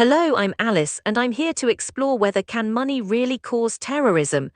Hello, I'm Alice, and I'm here to explore whether can money really cause terrorism.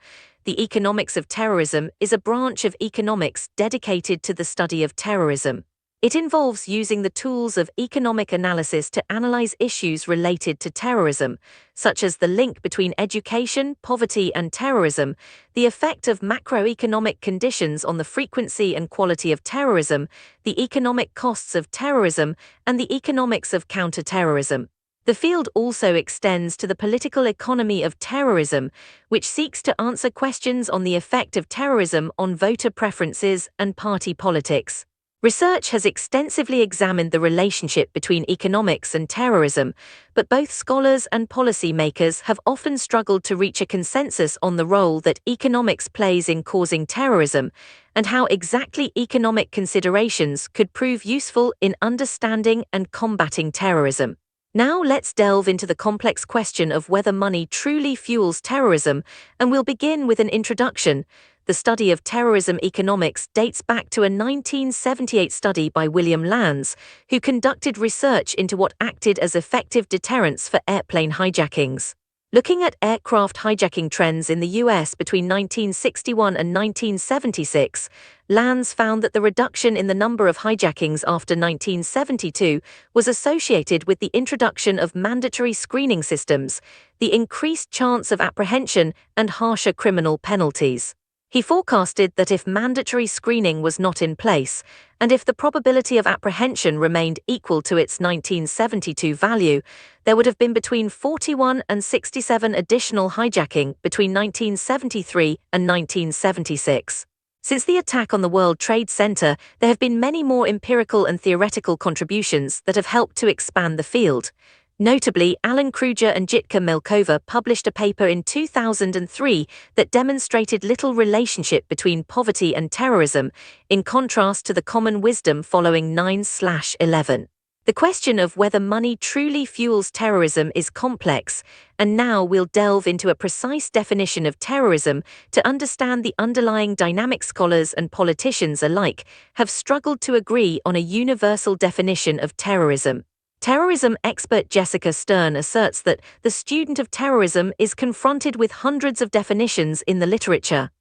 The economics of terrorism is a branch of economics dedicated to the study of terrorism. It involves using the tools of economic analysis to analyze issues related to terrorism, such as the link between education, poverty, and terrorism, the effect of macroeconomic conditions on the frequency and quality of terrorism, the economic costs of terrorism, and the economics of counter-terrorism. The field also extends to the political economy of terrorism, which seeks to answer questions on the effect of terrorism on voter preferences and party politics. Research has extensively examined the relationship between economics and terrorism, but both scholars and policymakers have often struggled to reach a consensus on the role that economics plays in causing terrorism, and how exactly economic considerations could prove useful in understanding and combating terrorism. Now let's delve into the complex question of whether money truly fuels terrorism, and we'll begin with an introduction. The study of terrorism economics dates back to a 1978 study by William Lands, who conducted research into what acted as effective deterrents for airplane hijackings. Looking at aircraft hijacking trends in the US between 1961 and 1976, Lands found that the reduction in the number of hijackings after 1972 was associated with the introduction of mandatory screening systems, the increased chance of apprehension, and harsher criminal penalties. He forecasted that if mandatory screening was not in place, and if the probability of apprehension remained equal to its 1972 value, there would have been between 41 and 67 additional hijacking between 1973 and 1976. Since the attack on the World Trade Center, there have been many more empirical and theoretical contributions that have helped to expand the field. Notably, Alan Kruger and Jitka Milkova published a paper in 2003 that demonstrated little relationship between poverty and terrorism, in contrast to the common wisdom following 9/11. The question of whether money truly fuels terrorism is complex, and now we'll delve into a precise definition of terrorism to understand the underlying dynamic. Scholars and politicians alike have struggled to agree on a universal definition of terrorism. Terrorism expert Jessica Stern asserts that the student of terrorism is confronted with hundreds of definitions in the literature.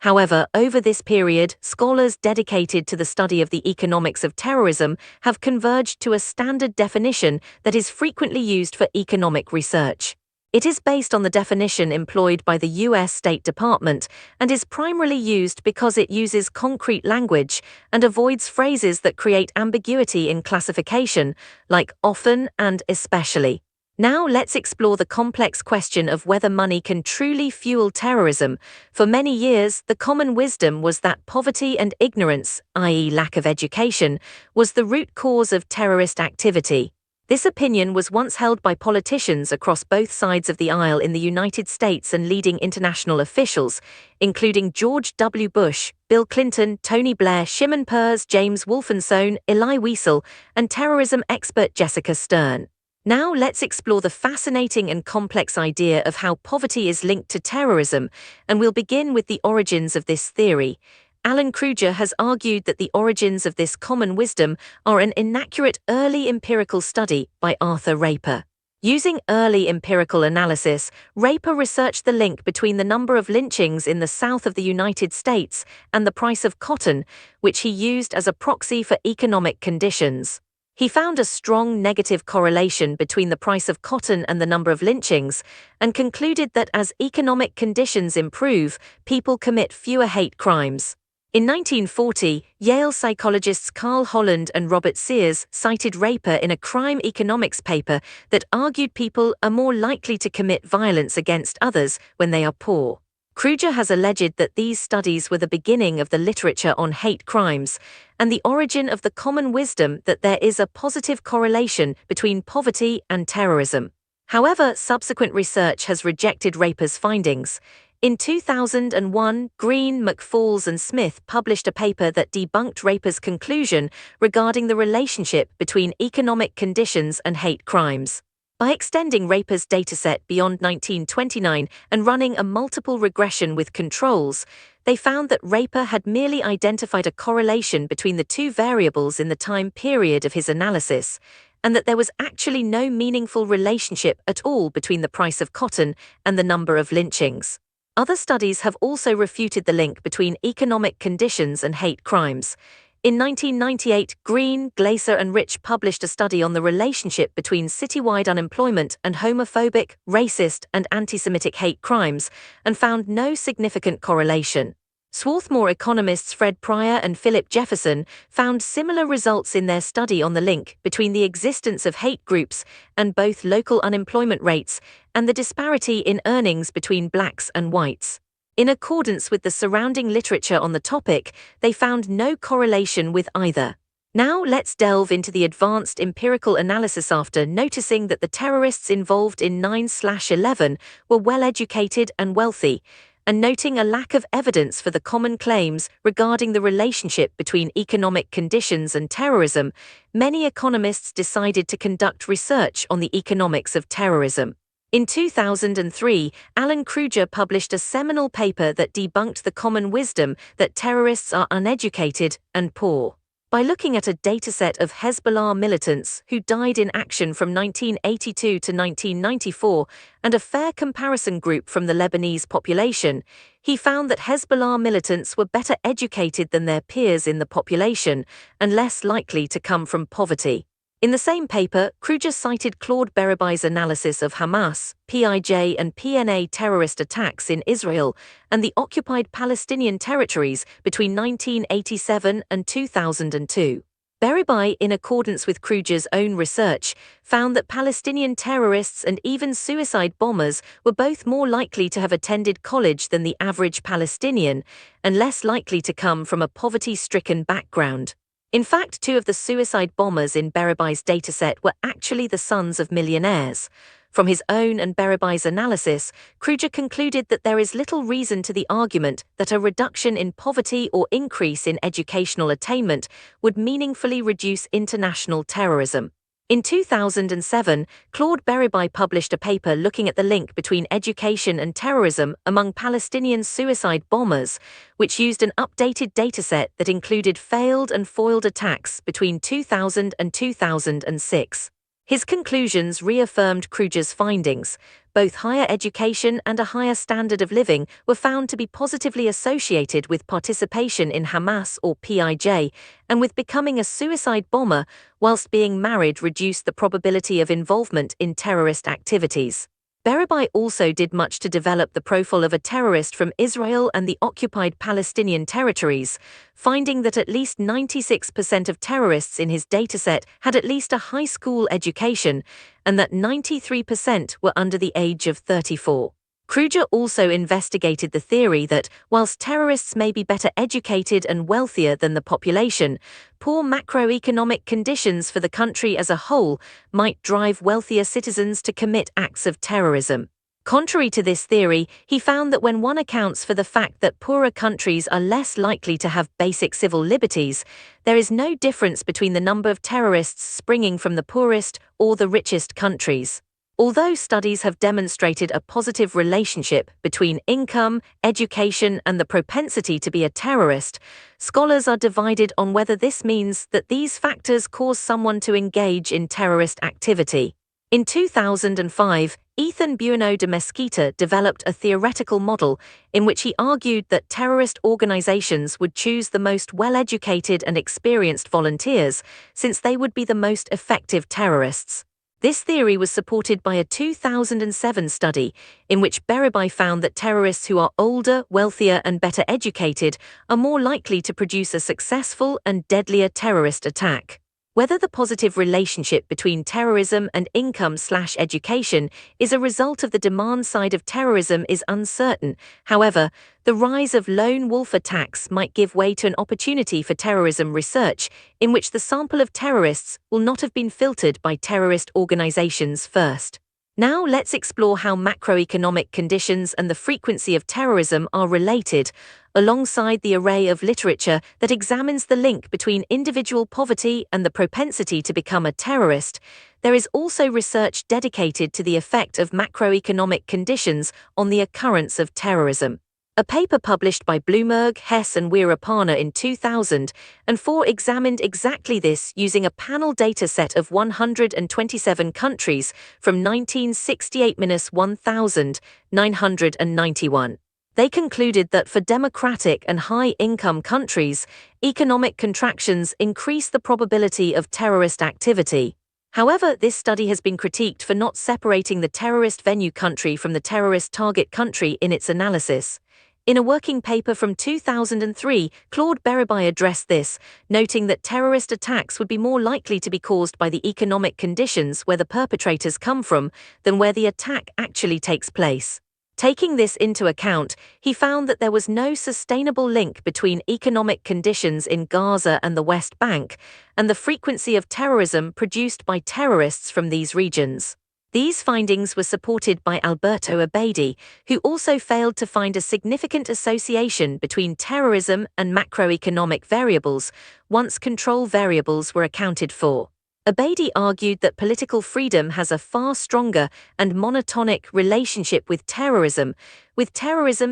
However, over this period, scholars dedicated to the study of the economics of terrorism have converged to a standard definition that is frequently used for economic research. It is based on the definition employed by the U.S. State Department and is primarily used because it uses concrete language and avoids phrases that create ambiguity in classification, like often and especially. Now let's explore the complex question of whether money can truly fuel terrorism. For many years, the common wisdom was that poverty and ignorance, i.e. lack of education, was the root cause of terrorist activity. This opinion was once held by politicians across both sides of the aisle in the United States and leading international officials, including George W. Bush, Bill Clinton, Tony Blair, Shimon Peres, James Wolfensohn, Elie Wiesel, and terrorism expert Jessica Stern. Now let's explore the fascinating and complex idea of how poverty is linked to terrorism, and we'll begin with the origins of this theory. Alan Kruger has argued that the origins of this common wisdom are an inaccurate early empirical study by Arthur Raper. Using early empirical analysis, Raper researched the link between the number of lynchings in the south of the United States and the price of cotton, which he used as a proxy for economic conditions. He found a strong negative correlation between the price of cotton and the number of lynchings, and concluded that as economic conditions improve, people commit fewer hate crimes. In 1940, Yale psychologists Carl Holland and Robert Sears cited Raper in a crime economics paper that argued people are more likely to commit violence against others when they are poor. Kruger has alleged that these studies were the beginning of the literature on hate crimes and the origin of the common wisdom that there is a positive correlation between poverty and terrorism. However, subsequent research has rejected Raper's findings. In 2001, Green, McFalls, and Smith published a paper that debunked Raper's conclusion regarding the relationship between economic conditions and hate crimes. By extending Raper's dataset beyond 1929 and running a multiple regression with controls, they found that Raper had merely identified a correlation between the two variables in the time period of his analysis, and that there was actually no meaningful relationship at all between the price of cotton and the number of lynchings. Other studies have also refuted the link between economic conditions and hate crimes. In 1998, Green, Glaser and Rich published a study on the relationship between citywide unemployment and homophobic, racist, and anti-Semitic hate crimes, and found no significant correlation. Swarthmore economists Fred Pryor and Philip Jefferson found similar results in their study on the link between the existence of hate groups and both local unemployment rates and the disparity in earnings between blacks and whites. In accordance with the surrounding literature on the topic, they found no correlation with either. Now let's delve into the advanced empirical analysis after noticing that the terrorists involved in 9/11 were well-educated and wealthy, and noting a lack of evidence for the common claims regarding the relationship between economic conditions and terrorism. Many economists decided to conduct research on the economics of terrorism. In 2003, Alan Kruger published a seminal paper that debunked the common wisdom that terrorists are uneducated and poor. By looking at a dataset of Hezbollah militants who died in action from 1982 to 1994 and a fair comparison group from the Lebanese population, he found that Hezbollah militants were better educated than their peers in the population and less likely to come from poverty. In the same paper, Kruger cited Claude Berubai's analysis of Hamas, PIJ and PNA terrorist attacks in Israel and the occupied Palestinian territories between 1987 and 2002. Berubai, in accordance with Kruger's own research, found that Palestinian terrorists and even suicide bombers were both more likely to have attended college than the average Palestinian and less likely to come from a poverty-stricken background. In fact, 2 of the suicide bombers in Berubai's dataset were actually the sons of millionaires. From his own and Berubai's analysis, Kruger concluded that there is little reason to the argument that a reduction in poverty or increase in educational attainment would meaningfully reduce international terrorism. In 2007, Claude Berubai published a paper looking at the link between education and terrorism among Palestinian suicide bombers, which used an updated dataset that included failed and foiled attacks between 2000 and 2006. His conclusions reaffirmed Kruger's findings. Both higher education and a higher standard of living were found to be positively associated with participation in Hamas or PIJ, and with becoming a suicide bomber whilst being married reduced the probability of involvement in terrorist activities. Berubai also did much to develop the profile of a terrorist from Israel and the occupied Palestinian territories, finding that at least 96% of terrorists in his dataset had at least a high school education, and that 93% were under the age of 34. Kruger also investigated the theory that, whilst terrorists may be better educated and wealthier than the population, poor macroeconomic conditions for the country as a whole might drive wealthier citizens to commit acts of terrorism. Contrary to this theory, he found that when one accounts for the fact that poorer countries are less likely to have basic civil liberties, there is no difference between the number of terrorists springing from the poorest or the richest countries. Although studies have demonstrated a positive relationship between income, education, and the propensity to be a terrorist, scholars are divided on whether this means that these factors cause someone to engage in terrorist activity. In 2005, Ethan Bueno de Mesquita developed a theoretical model in which he argued that terrorist organizations would choose the most well-educated and experienced volunteers, since they would be the most effective terrorists. This theory was supported by a 2007 study in which Berubai found that terrorists who are older, wealthier, and better educated are more likely to produce a successful and deadlier terrorist attack. Whether the positive relationship between terrorism and income/education is a result of the demand side of terrorism is uncertain. However, the rise of lone wolf attacks might give way to an opportunity for terrorism research, in which the sample of terrorists will not have been filtered by terrorist organizations first. Now let's explore how macroeconomic conditions and the frequency of terrorism are related, alongside the array of literature that examines the link between individual poverty and the propensity to become a terrorist. There is also research dedicated to the effect of macroeconomic conditions on the occurrence of terrorism. A paper published by Bloomberg, Hess and Weerapana in 2004 examined exactly this using a panel data set of 127 countries from 1968–1991. They concluded that for democratic and high-income countries, economic contractions increase the probability of terrorist activity. However, this study has been critiqued for not separating the terrorist venue country from the terrorist target country in its analysis. In a working paper from 2003, Claude Beribai addressed this, noting that terrorist attacks would be more likely to be caused by the economic conditions where the perpetrators come from than where the attack actually takes place. Taking this into account, he found that there was no sustainable link between economic conditions in Gaza and the West Bank and the frequency of terrorism produced by terrorists from these regions. These findings were supported by Alberto Abadi, who also failed to find a significant association between terrorism and macroeconomic variables once control variables were accounted for. Abadi argued that political freedom has a far stronger and monotonic relationship with terrorism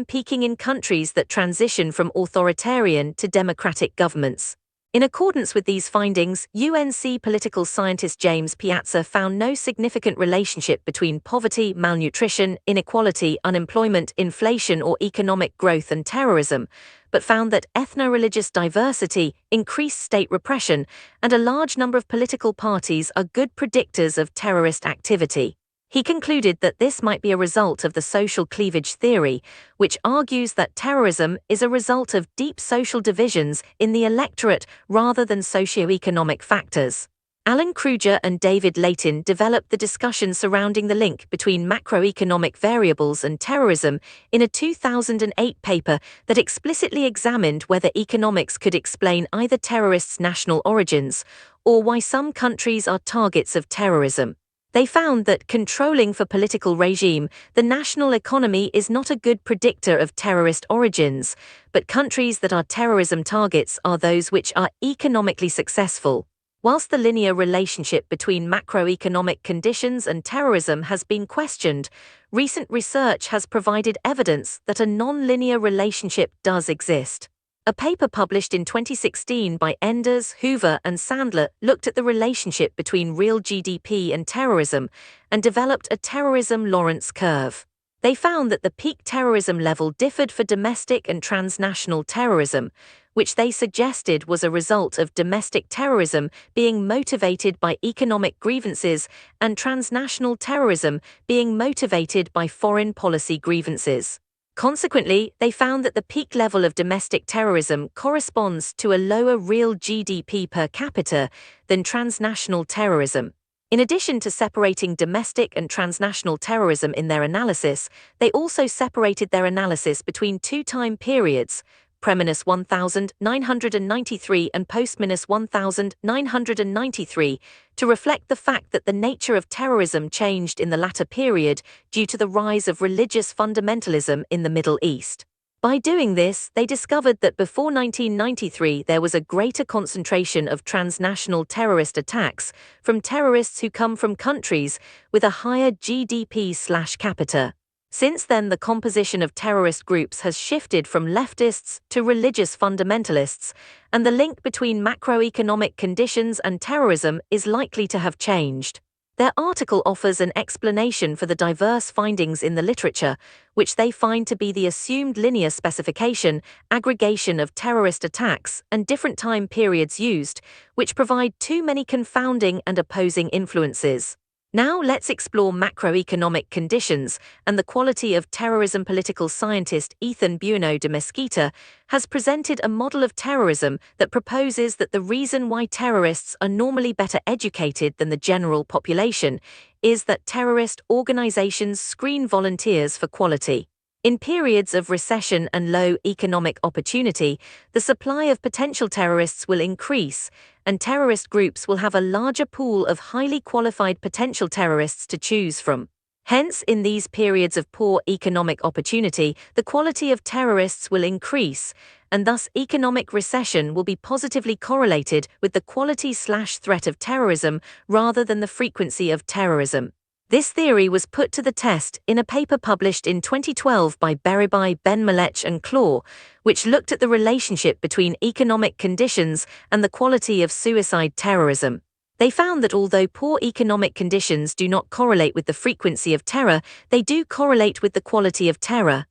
peaking in countries that transition from authoritarian to democratic governments. In accordance with these findings, UNC political scientist James Piazza found no significant relationship between poverty, malnutrition, inequality, unemployment, inflation, or economic growth and terrorism, but found that ethno-religious diversity, increased state repression, and a large number of political parties are good predictors of terrorist activity. He concluded that this might be a result of the social cleavage theory, which argues that terrorism is a result of deep social divisions in the electorate rather than socio-economic factors. Alan Kruger and David Layton developed the discussion surrounding the link between macroeconomic variables and terrorism in a 2008 paper that explicitly examined whether economics could explain either terrorists' national origins or why some countries are targets of terrorism. They found that, controlling for political regime, the national economy is not a good predictor of terrorist origins, but countries that are terrorism targets are those which are economically successful. Whilst the linear relationship between macroeconomic conditions and terrorism has been questioned, recent research has provided evidence that a non-linear relationship does exist. A paper published in 2016 by Enders, Hoover, and Sandler looked at the relationship between real GDP and terrorism and developed a terrorism Lorentz curve. They found that the peak terrorism level differed for domestic and transnational terrorism, which they suggested was a result of domestic terrorism being motivated by economic grievances and transnational terrorism being motivated by foreign policy grievances. Consequently, they found that the peak level of domestic terrorism corresponds to a lower real GDP per capita than transnational terrorism. In addition to separating domestic and transnational terrorism in their analysis, they also separated their analysis between two time periods, pre-1993 and post-1993, to reflect the fact that the nature of terrorism changed in the latter period due to the rise of religious fundamentalism in the Middle East. By doing this, they discovered that before 1993 there was a greater concentration of transnational terrorist attacks from terrorists who come from countries with a higher GDP/capita. Since then, the composition of terrorist groups has shifted from leftists to religious fundamentalists, and the link between macroeconomic conditions and terrorism is likely to have changed. Their article offers an explanation for the diverse findings in the literature, which they find to be the assumed linear specification, aggregation of terrorist attacks, and different time periods used, which provide too many confounding and opposing influences. Now let's explore macroeconomic conditions and the quality of terrorism. Political scientist Ethan Bueno de Mesquita has presented a model of terrorism that proposes that the reason why terrorists are normally better educated than the general population is that terrorist organizations screen volunteers for quality. In periods of recession and low economic opportunity, the supply of potential terrorists will increase, and terrorist groups will have a larger pool of highly qualified potential terrorists to choose from. Hence, in these periods of poor economic opportunity, the quality of terrorists will increase, and thus economic recession will be positively correlated with the quality/threat of terrorism rather than the frequency of terrorism. This theory was put to the test in a paper published in 2012 by Beribai, Ben-Malech and Claw, which looked at the relationship between economic conditions and the quality of suicide terrorism. They found that although poor economic conditions do not correlate with the frequency of terror, they do correlate with the quality of terror.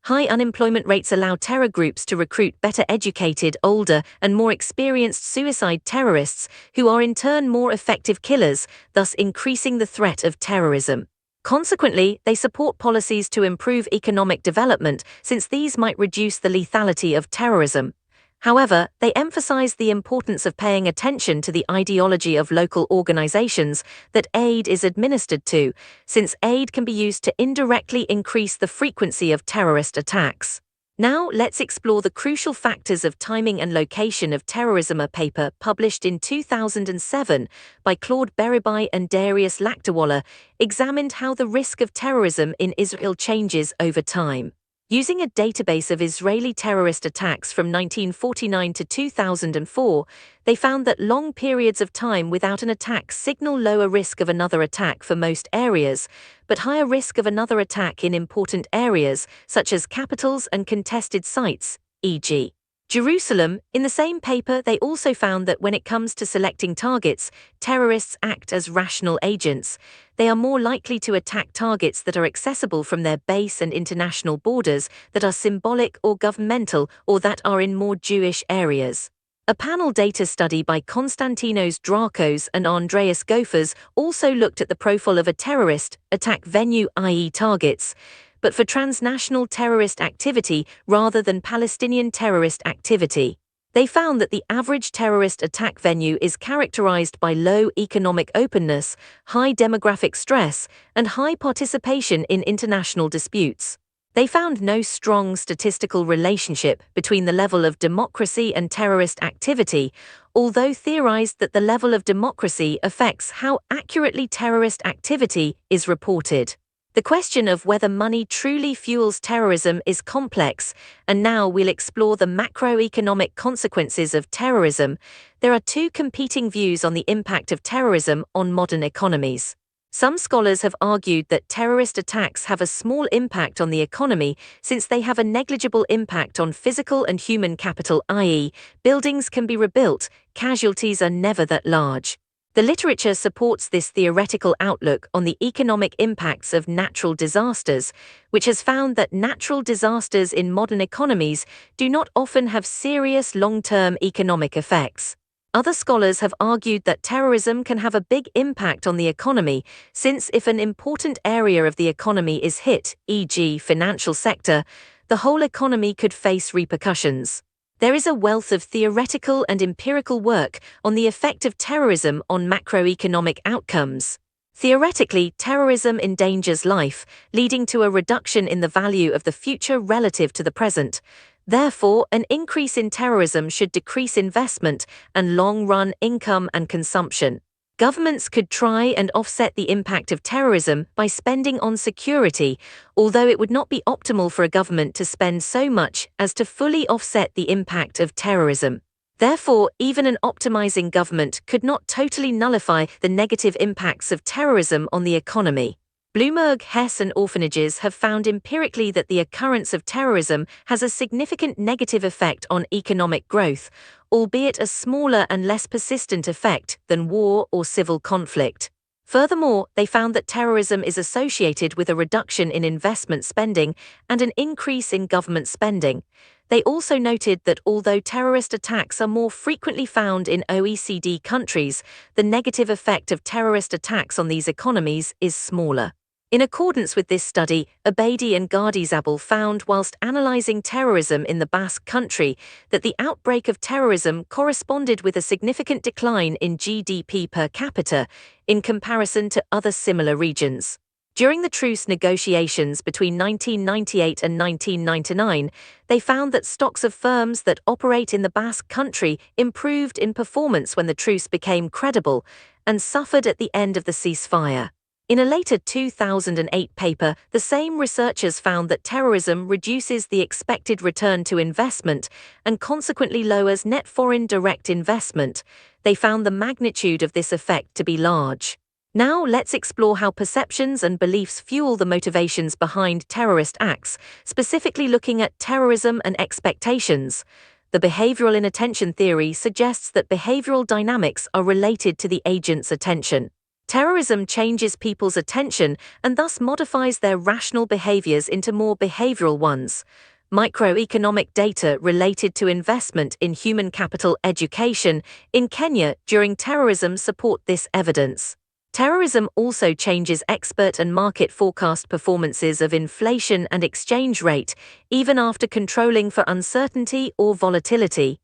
High unemployment rates allow terror groups to recruit better educated, older, and more experienced suicide terrorists, who are in turn more effective killers, thus increasing the threat of terrorism. Consequently, they support policies to improve economic development, since these might reduce the lethality of terrorism. However, they emphasize the importance of paying attention to the ideology of local organizations that aid is administered to, since aid can be used to indirectly increase the frequency of terrorist attacks. Now, let's explore the crucial factors of timing and location of terrorism. A paper published in 2007 by Claude Beribai and Darius Lakdawala examined how the risk of terrorism in Israel changes over time. Using a database of Israeli terrorist attacks from 1949 to 2004, they found that long periods of time without an attack signal lower risk of another attack for most areas, but higher risk of another attack in important areas, such as capitals and contested sites, e.g. Jerusalem. In the same paper, they also found that when it comes to selecting targets, terrorists act as rational agents. They are more likely to attack targets that are accessible from their base and international borders, that are symbolic or governmental, or that are in more Jewish areas. A panel data study by Konstantinos Drakos and Andreas Gofers also looked at the profile of a terrorist attack venue, i.e. targets, but for transnational terrorist activity rather than Palestinian terrorist activity. They found that the average terrorist attack venue is characterized by low economic openness, high demographic stress, and high participation in international disputes. They found no strong statistical relationship between the level of democracy and terrorist activity, although theorized that the level of democracy affects how accurately terrorist activity is reported. The question of whether money truly fuels terrorism is complex, and now we'll explore the macroeconomic consequences of terrorism. There are two competing views on the impact of terrorism on modern economies. Some scholars have argued that terrorist attacks have a small impact on the economy since they have a negligible impact on physical and human capital, i.e., buildings can be rebuilt, casualties are never that large. The literature supports this theoretical outlook on the economic impacts of natural disasters, which has found that natural disasters in modern economies do not often have serious long-term economic effects. Other scholars have argued that terrorism can have a big impact on the economy, since if an important area of the economy is hit, e.g. financial sector, the whole economy could face repercussions. There is a wealth of theoretical and empirical work on the effect of terrorism on macroeconomic outcomes. Theoretically, terrorism endangers life, leading to a reduction in the value of the future relative to the present. Therefore, an increase in terrorism should decrease investment and long-run income and consumption. Governments could try and offset the impact of terrorism by spending on security, although it would not be optimal for a government to spend so much as to fully offset the impact of terrorism. Therefore, even an optimizing government could not totally nullify the negative impacts of terrorism on the economy. Bloomberg, Hess and orphanages have found empirically that the occurrence of terrorism has a significant negative effect on economic growth, albeit a smaller and less persistent effect than war or civil conflict. Furthermore, they found that terrorism is associated with a reduction in investment spending and an increase in government spending. They also noted that although terrorist attacks are more frequently found in OECD countries, the negative effect of terrorist attacks on these economies is smaller. In accordance with this study, Abedi and Gardizabal found, whilst analysing terrorism in the Basque Country, that the outbreak of terrorism corresponded with a significant decline in GDP per capita in comparison to other similar regions. During the truce negotiations between 1998 and 1999, they found that stocks of firms that operate in the Basque Country improved in performance when the truce became credible and suffered at the end of the ceasefire. In a later 2008 paper, the same researchers found that terrorism reduces the expected return to investment and consequently lowers net foreign direct investment. They found the magnitude of this effect to be large. Now let's explore how perceptions and beliefs fuel the motivations behind terrorist acts, specifically looking at terrorism and expectations. The behavioral inattention theory suggests that behavioral dynamics are related to the agent's attention. Terrorism changes people's attention and thus modifies their rational behaviors into more behavioral ones. Microeconomic data related to investment in human capital education in Kenya during terrorism support this evidence. Terrorism also changes expert and market forecast performances of inflation and exchange rate, even after controlling for uncertainty or volatility.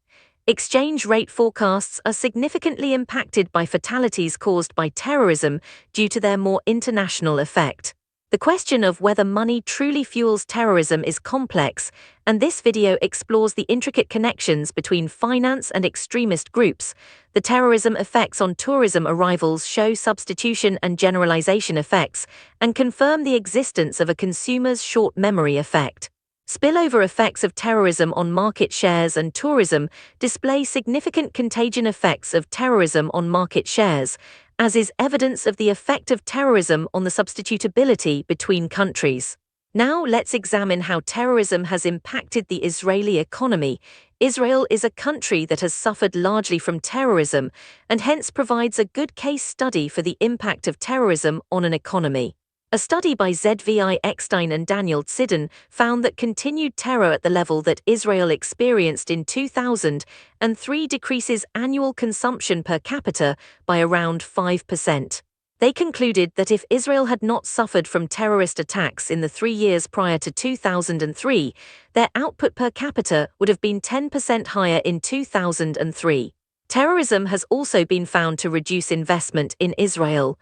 Exchange rate forecasts are significantly impacted by fatalities caused by terrorism due to their more international effect. The question of whether money truly fuels terrorism is complex, and this video explores the intricate connections between finance and extremist groups. The terrorism effects on tourism arrivals show substitution and generalization effects, and confirm the existence of a consumer's short memory effect. Spillover effects of terrorism on market shares and tourism display significant contagion effects of terrorism on market shares, as is evidence of the effect of terrorism on the substitutability between countries. Now let's examine how terrorism has impacted the Israeli economy. Israel is a country that has suffered largely from terrorism and hence provides a good case study for the impact of terrorism on an economy. A study by Zvi Eckstein and Daniel Tzidon found that continued terror at the level that Israel experienced in 2003 decreases annual consumption per capita by around 5%. They concluded that if Israel had not suffered from terrorist attacks in the 3 years prior to 2003, their output per capita would have been 10% higher in 2003. Terrorism has also been found to reduce investment in Israel.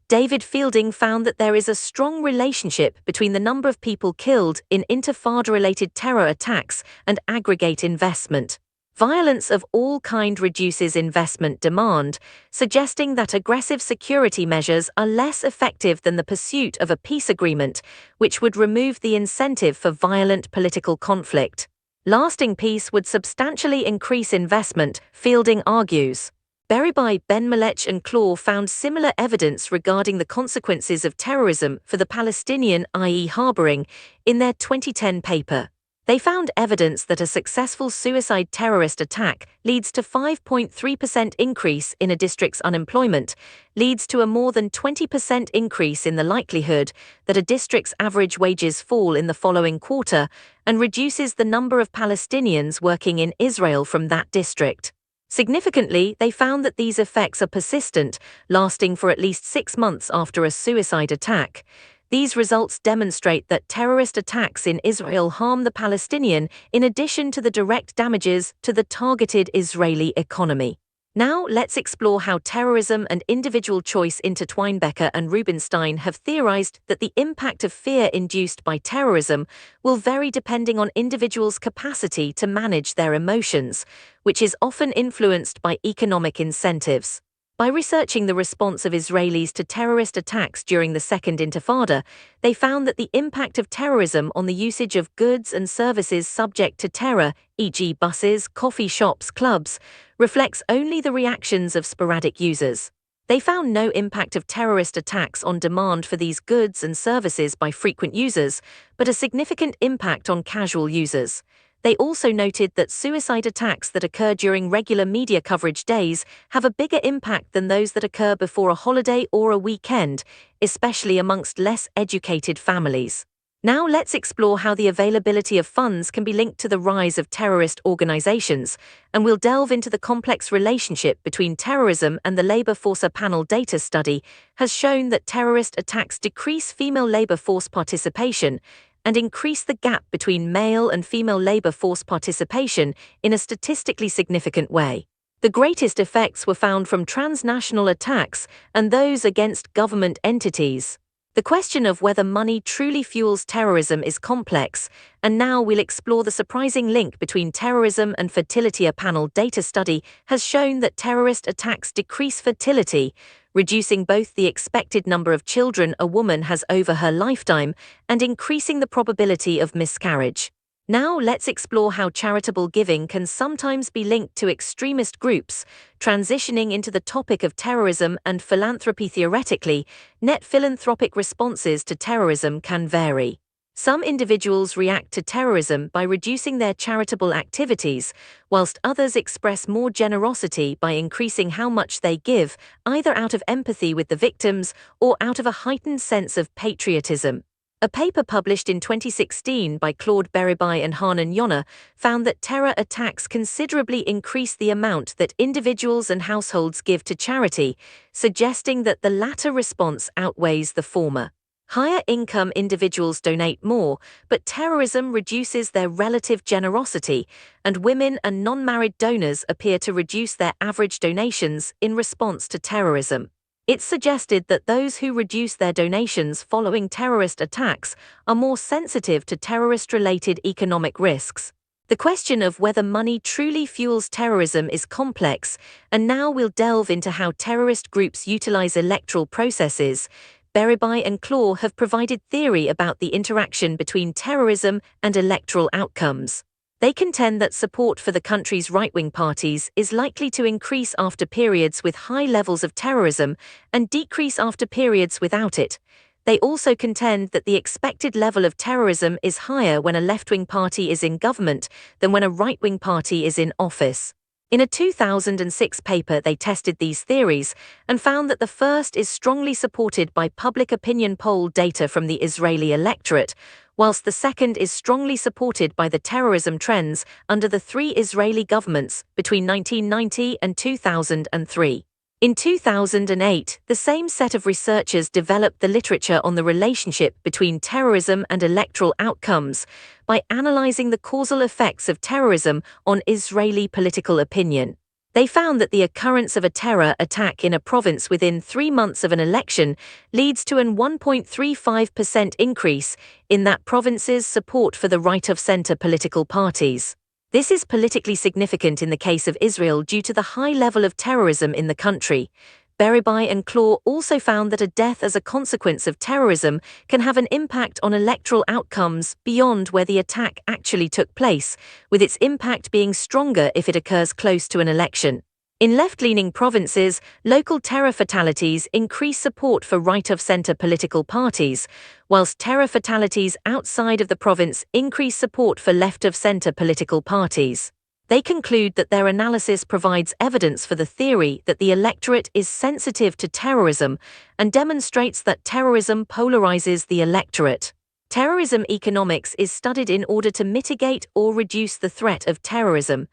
David Fielding found that there is a strong relationship between the number of people killed in intifada-related terror attacks and aggregate investment. Violence of all kind reduces investment demand, suggesting that aggressive security measures are less effective than the pursuit of a peace agreement, which would remove the incentive for violent political conflict. Lasting peace would substantially increase investment, Fielding argues. Beribai, Ben-Melech and Claw found similar evidence regarding the consequences of terrorism for the Palestinian, i.e. harboring, in their 2010 paper. They found evidence that a successful suicide terrorist attack leads to 5.3% increase in a district's unemployment, leads to a more than 20% increase in the likelihood that a district's average wages fall in the following quarter, and reduces the number of Palestinians working in Israel from that district. Significantly, they found that these effects are persistent, lasting for at least 6 months after a suicide attack. These results demonstrate that terrorist attacks in Israel harm the Palestinian in addition to the direct damages to the targeted Israeli economy. Now let's explore how terrorism and individual choice intertwine. Becker and Rubinstein have theorized that the impact of fear induced by terrorism will vary depending on individuals' capacity to manage their emotions, which is often influenced by economic incentives. By researching the response of Israelis to terrorist attacks during the Second Intifada, they found that the impact of terrorism on the usage of goods and services subject to terror, e.g. buses, coffee shops, clubs, reflects only the reactions of sporadic users. They found no impact of terrorist attacks on demand for these goods and services by frequent users, but a significant impact on casual users. They also noted that suicide attacks that occur during regular media coverage days have a bigger impact than those that occur before a holiday or a weekend, especially amongst less educated families. Now let's explore how the availability of funds can be linked to the rise of terrorist organizations, and we'll delve into the complex relationship between terrorism and the labor force. A panel data study has shown that terrorist attacks decrease female labor force participation and increase the gap between male and female labor force participation in a statistically significant way. The greatest effects were found from transnational attacks and those against government entities. The question of whether money truly fuels terrorism is complex, and now we'll explore the surprising link between terrorism and fertility. A panel data study has shown that terrorist attacks decrease fertility, reducing both the expected number of children a woman has over her lifetime and increasing the probability of miscarriage. Now let's explore how charitable giving can sometimes be linked to extremist groups. Transitioning into the topic of terrorism and philanthropy theoretically, net philanthropic responses to terrorism can vary. Some individuals react to terrorism by reducing their charitable activities, whilst others express more generosity by increasing how much they give, either out of empathy with the victims or out of a heightened sense of patriotism. A paper published in 2016 by Claude Beribai and Hanan Yonah found that terror attacks considerably increase the amount that individuals and households give to charity, suggesting that the latter response outweighs the former. Higher-income individuals donate more, but terrorism reduces their relative generosity, and women and non-married donors appear to reduce their average donations in response to terrorism. It's suggested that those who reduce their donations following terrorist attacks are more sensitive to terrorist-related economic risks. The question of whether money truly fuels terrorism is complex, and now we'll delve into how terrorist groups utilize electoral processes. Beribai and Claw have provided theory about the interaction between terrorism and electoral outcomes. They contend that support for the country's right-wing parties is likely to increase after periods with high levels of terrorism and decrease after periods without it. They also contend that the expected level of terrorism is higher when a left-wing party is in government than when a right-wing party is in office. In a 2006 paper, they tested these theories and found that the first is strongly supported by public opinion poll data from the Israeli electorate, whilst the second is strongly supported by the terrorism trends under the three Israeli governments between 1990 and 2003. In 2008, the same set of researchers developed the literature on the relationship between terrorism and electoral outcomes by analyzing the causal effects of terrorism on Israeli political opinion. They found that the occurrence of a terror attack in a province within 3 months of an election leads to an 1.35% increase in that province's support for the right-of-center political parties. This is politically significant in the case of Israel due to the high level of terrorism in the country. Beribai and Claw also found that a death as a consequence of terrorism can have an impact on electoral outcomes beyond where the attack actually took place, with its impact being stronger if it occurs close to an election. In left-leaning provinces, local terror fatalities increase support for right-of-center political parties, whilst terror fatalities outside of the province increase support for left-of-center political parties. They conclude that their analysis provides evidence for the theory that the electorate is sensitive to terrorism and demonstrates that terrorism polarizes the electorate. Terrorism economics is studied in order to mitigate or reduce the threat of terrorism.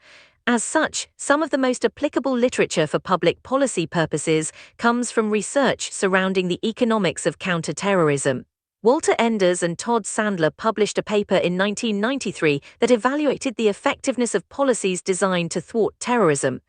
As such, some of the most applicable literature for public policy purposes comes from research surrounding the economics of counter-terrorism. Walter Enders and Todd Sandler published a paper in 1993 that evaluated the effectiveness of policies designed to thwart terrorism.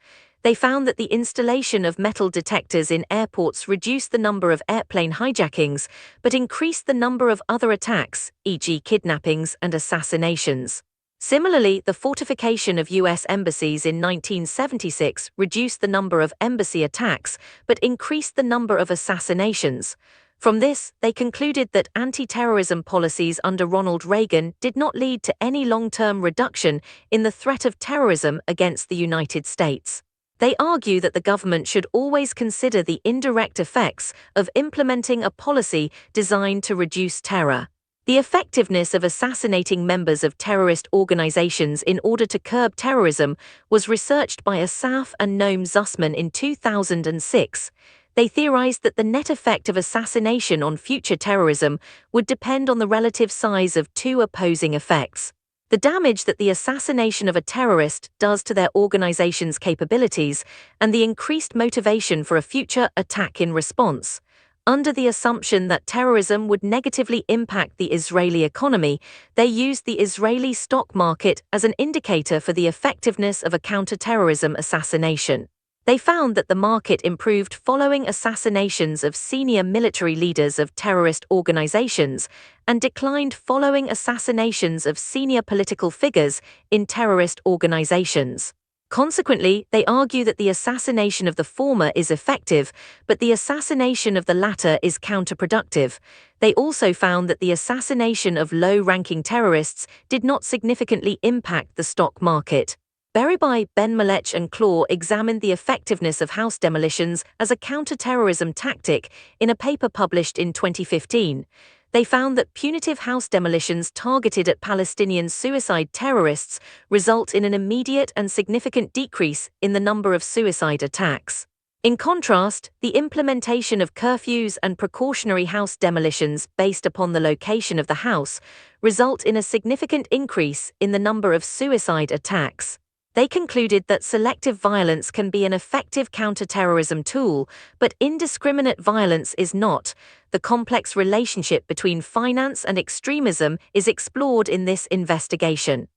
They found that the installation of metal detectors in airports reduced the number of airplane hijackings, but increased the number of other attacks, e.g. kidnappings and assassinations. Similarly, the fortification of U.S. embassies in 1976 reduced the number of embassy attacks, but increased the number of assassinations. From this, they concluded that anti-terrorism policies under Ronald Reagan did not lead to any long-term reduction in the threat of terrorism against the United States. They argue that the government should always consider the indirect effects of implementing a policy designed to reduce terror. The effectiveness of assassinating members of terrorist organizations in order to curb terrorism was researched by Asaf and Noam Zussman in 2006. They theorized that the net effect of assassination on future terrorism would depend on the relative size of two opposing effects: the damage that the assassination of a terrorist does to their organization's capabilities, and the increased motivation for a future attack in response. Under the assumption that terrorism would negatively impact the Israeli economy, they used the Israeli stock market as an indicator for the effectiveness of a counter-terrorism assassination. They found that the market improved following assassinations of senior military leaders of terrorist organizations and declined following assassinations of senior political figures in terrorist organizations. Consequently, they argue that the assassination of the former is effective, but the assassination of the latter is counterproductive. They also found that the assassination of low-ranking terrorists did not significantly impact the stock market. Beribay, Ben-Malech and Claw examined the effectiveness of house demolitions as a counter-terrorism tactic in a paper published in 2015. They found that punitive house demolitions targeted at Palestinian suicide terrorists result in an immediate and significant decrease in the number of suicide attacks. In contrast, the implementation of curfews and precautionary house demolitions based upon the location of the house result in a significant increase in the number of suicide attacks. They concluded that selective violence can be an effective counter-terrorism tool, but indiscriminate violence is not. The complex relationship between finance and extremism is explored in this investigation.